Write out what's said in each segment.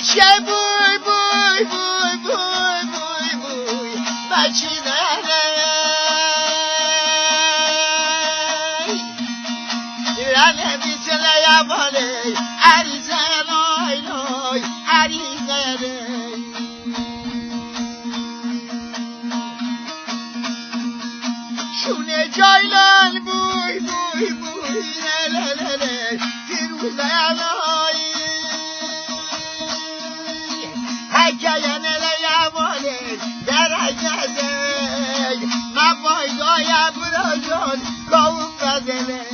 بچه بوی بوی بوی بوی بوی بوی بچه رنه بیتله یباله عریزه لای لای عریزه شونه جایلان بوی بوی بوی لللله فیروزه لای حکیه نله یباله در عجزه مبایدای براجان گاون بزنه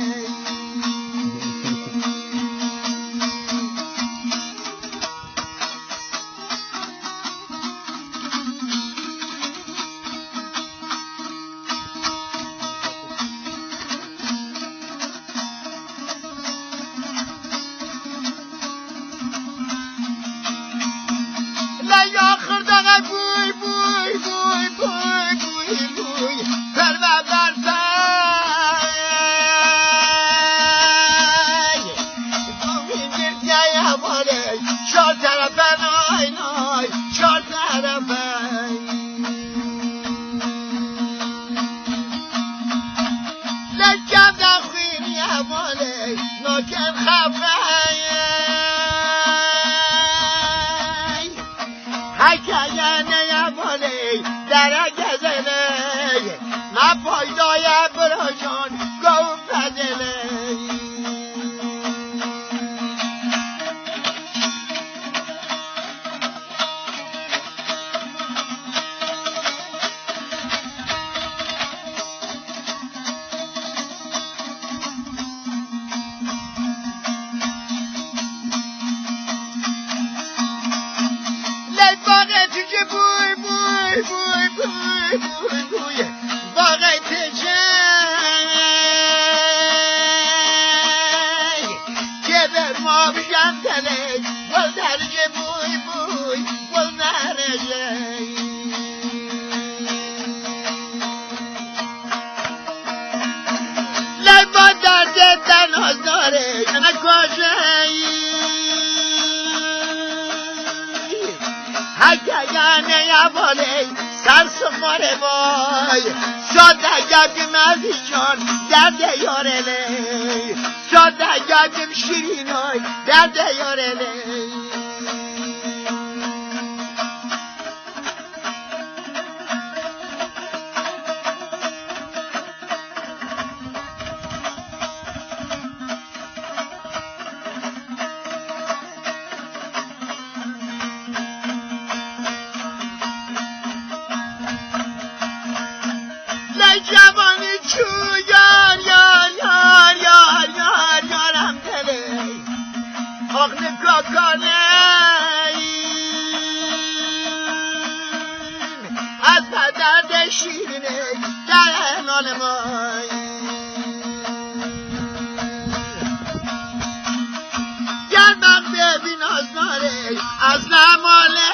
یا خردقه بوی بوی بوی بوی بوی بوی پرمه برفای بوی گرده یمانه چار طرفه نای نای چار طرفه لکم نخوین یمانه ناکم خفه حکیه نیمانه درک زنه مپایدای براشان گون بزنه بوی بوی بوی بوی بوی بوی باغی تجه که به ما بشم تله گل درجه بوی بوی گل درجه لبا درده تناز داره نکاشه حکیه نیباله سرسماره بای ساده گبگم عزیزان درده یارله ساده گبگم شیرینای درده یارله جوانی چو یار یار یار یار یار یارم دله آقل کاکانه از پدرد شیرینه در انال مای گر من ببین آزناره از نماله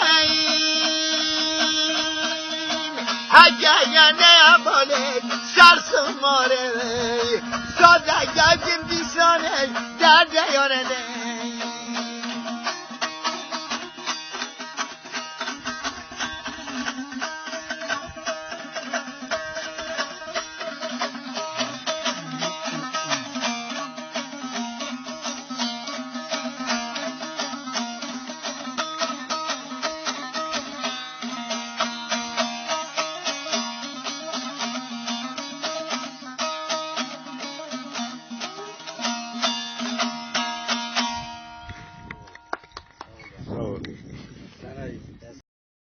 حکیه نیباله سرسماره ساده گردیم بیسانه درده یارنه